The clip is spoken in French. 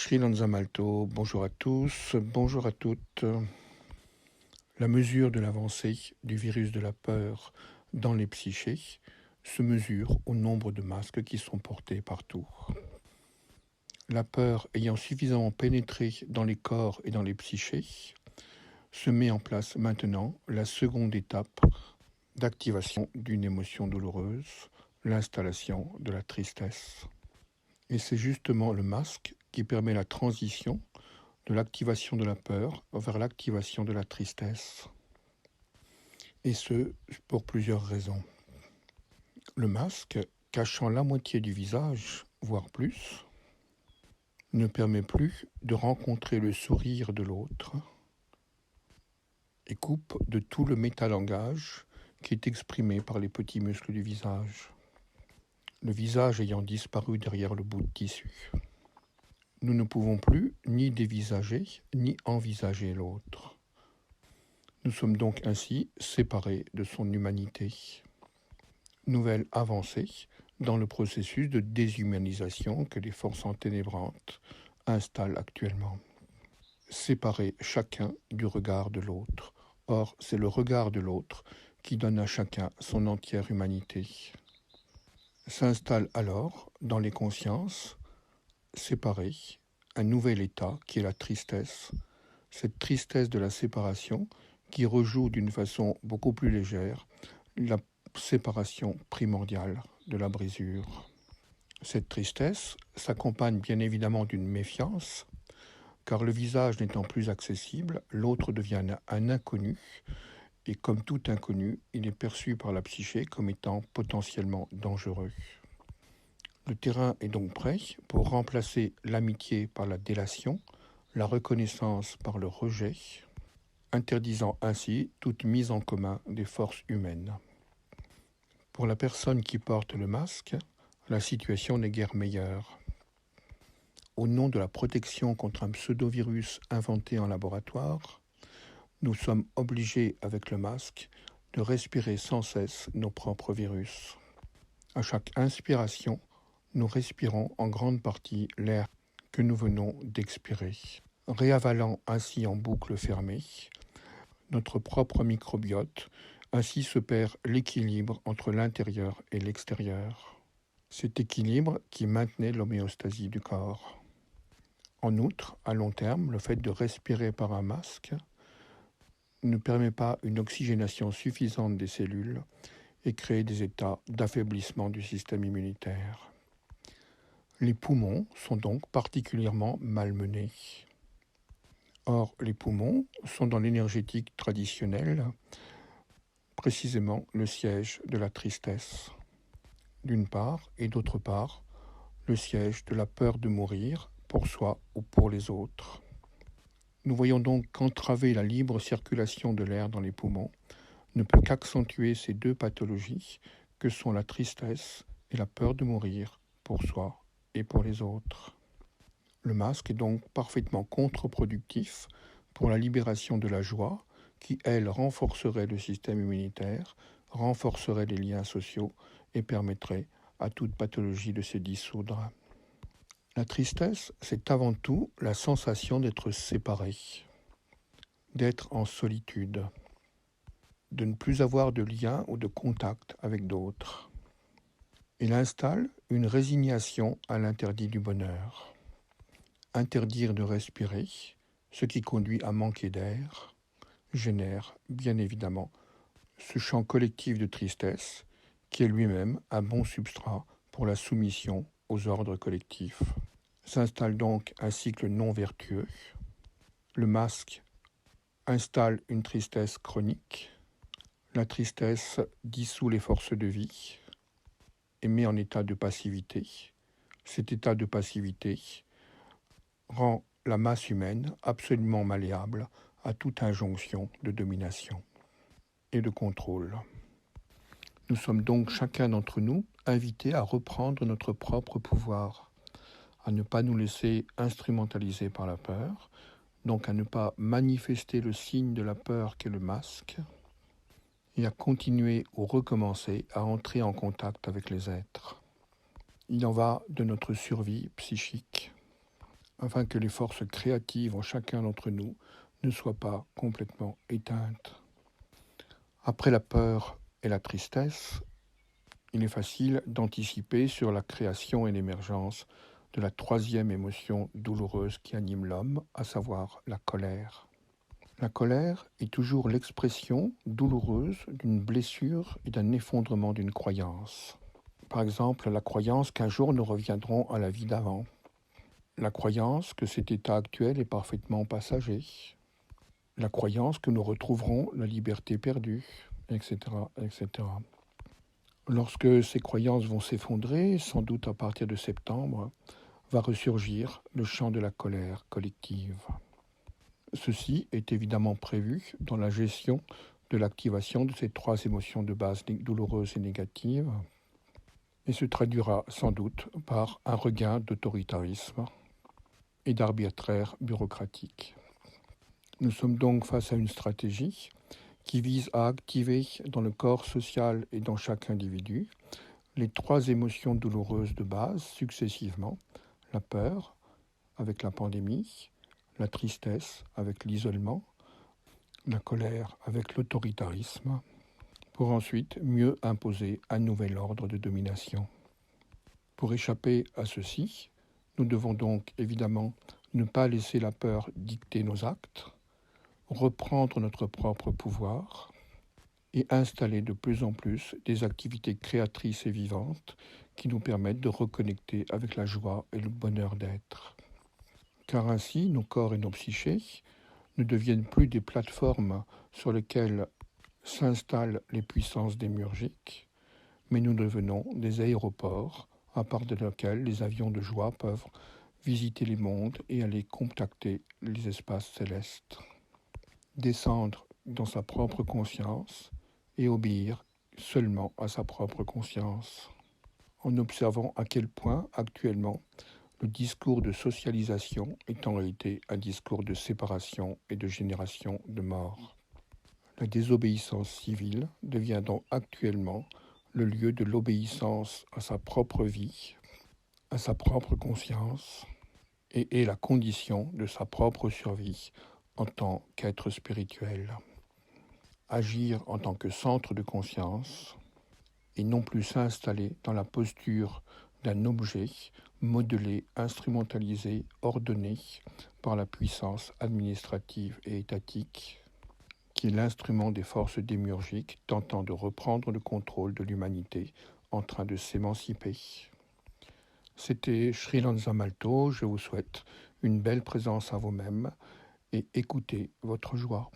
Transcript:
Sri Lanzamalto, bonjour à tous, bonjour à toutes. La mesure de l'avancée du virus de la peur dans les psychés se mesure au nombre de masques qui sont portés partout. La peur ayant suffisamment pénétré dans les corps et dans les psychés, se met en place maintenant la seconde étape d'activation d'une émotion douloureuse, l'installation de la tristesse. Et c'est justement le masque qui permet la transition de l'activation de la peur vers l'activation de la tristesse. Et ce, pour plusieurs raisons. Le masque, cachant la moitié du visage, voire plus, ne permet plus de rencontrer le sourire de l'autre et coupe de tout le métalangage qui est exprimé par les petits muscles du visage. Le visage ayant disparu derrière le bout de tissu. Nous ne pouvons plus ni dévisager, ni envisager l'autre. Nous sommes donc ainsi séparés de son humanité. Nouvelle avancée dans le processus de déshumanisation que les forces enténébrantes installent actuellement. Séparer chacun du regard de l'autre. Or, c'est le regard de l'autre qui donne à chacun son entière humanité. S'installe alors, dans les consciences, séparées, un nouvel état qui est la tristesse, cette tristesse de la séparation qui rejoue d'une façon beaucoup plus légère la séparation primordiale de la brisure. Cette tristesse s'accompagne bien évidemment d'une méfiance, car le visage n'étant plus accessible, l'autre devient un inconnu, et comme tout inconnu, il est perçu par la psyché comme étant potentiellement dangereux. Le terrain est donc prêt pour remplacer l'amitié par la délation, la reconnaissance par le rejet, interdisant ainsi toute mise en commun des forces humaines. Pour la personne qui porte le masque, la situation n'est guère meilleure. Au nom de la protection contre un pseudovirus inventé en laboratoire, nous sommes obligés avec le masque de respirer sans cesse nos propres virus. À chaque inspiration, nous respirons en grande partie l'air que nous venons d'expirer, réavalant ainsi en boucle fermée notre propre microbiote. Ainsi se perd l'équilibre entre l'intérieur et l'extérieur. Cet équilibre qui maintenait l'homéostasie du corps. En outre, à long terme, le fait de respirer par un masque ne permet pas une oxygénation suffisante des cellules et crée des états d'affaiblissement du système immunitaire. Les poumons sont donc particulièrement malmenés. Or, les poumons sont dans l'énergétique traditionnelle précisément le siège de la tristesse, d'une part, et d'autre part, le siège de la peur de mourir pour soi ou pour les autres. Nous voyons donc qu'entraver la libre circulation de l'air dans les poumons ne peut qu'accentuer ces deux pathologies que sont la tristesse et la peur de mourir pour soi et pour les autres. Le masque est donc parfaitement contre-productif pour la libération de la joie qui, elle, renforcerait le système immunitaire, renforcerait les liens sociaux et permettrait à toute pathologie de se dissoudre. La tristesse, c'est avant tout la sensation d'être séparé, d'être en solitude, de ne plus avoir de lien ou de contact avec d'autres. Il installe une résignation à l'interdit du bonheur. Interdire de respirer, ce qui conduit à manquer d'air, génère bien évidemment ce champ collectif de tristesse qui est lui-même un bon substrat pour la soumission aux ordres collectifs. S'installe donc un cycle non vertueux. Le masque installe une tristesse chronique. La tristesse dissout les forces de vie et met en état de passivité. Cet état de passivité rend la masse humaine absolument malléable à toute injonction de domination et de contrôle. Nous sommes donc chacun d'entre nous invités à reprendre notre propre pouvoir, à ne pas nous laisser instrumentaliser par la peur, donc à ne pas manifester le signe de la peur qu'est le masque, et à continuer ou recommencer à entrer en contact avec les êtres. Il en va de notre survie psychique. afin que les forces créatives en chacun d'entre nous ne soient pas complètement éteintes. Après la peur et la tristesse, il est facile d'anticiper sur la création et l'émergence de la troisième émotion douloureuse qui anime l'homme, à savoir la colère. La colère est toujours l'expression douloureuse d'une blessure et d'un effondrement d'une croyance. Par exemple, la croyance qu'un jour nous reviendrons à la vie d'avant. La croyance que cet état actuel est parfaitement passager. La croyance que nous retrouverons la liberté perdue, etc., etc. Lorsque ces croyances vont s'effondrer, sans doute à partir de septembre, va ressurgir le chant de la colère collective. Ceci est évidemment prévu dans la gestion de l'activation de ces trois émotions de base douloureuses et négatives, et se traduira sans doute par un regain d'autoritarisme et d'arbitraire bureaucratique. Nous sommes donc face à une stratégie qui vise à activer dans le corps social et dans chaque individu les trois émotions douloureuses de base successivement, la peur avec la pandémie, la tristesse avec l'isolement, la colère avec l'autoritarisme, pour ensuite mieux imposer un nouvel ordre de domination. Pour échapper à ceci, nous devons donc évidemment ne pas laisser la peur dicter nos actes, reprendre notre propre pouvoir et installer de plus en plus des activités créatrices et vivantes qui nous permettent de reconnecter avec la joie et le bonheur d'être. Car ainsi, nos corps et nos psychés ne deviennent plus des plateformes sur lesquelles s'installent les puissances démiurgiques, mais nous devenons des aéroports à partir desquels les avions de joie peuvent visiter les mondes et aller contacter les espaces célestes. Descendre dans sa propre conscience et obéir seulement à sa propre conscience, en observant à quel point actuellement le discours de socialisation est en réalité un discours de séparation et de génération de mort. La désobéissance civile devient donc actuellement le lieu de l'obéissance à sa propre vie, à sa propre conscience, et est la condition de sa propre survie en tant qu'être spirituel. Agir en tant que centre de conscience et non plus s'installer dans la posture d'un objet modelé, instrumentalisé, ordonné par la puissance administrative et étatique, qui est l'instrument des forces démiurgiques tentant de reprendre le contrôle de l'humanité en train de s'émanciper. C'était Sri Lanza Malto, je vous souhaite une belle présence à vous-même et écoutez votre joie.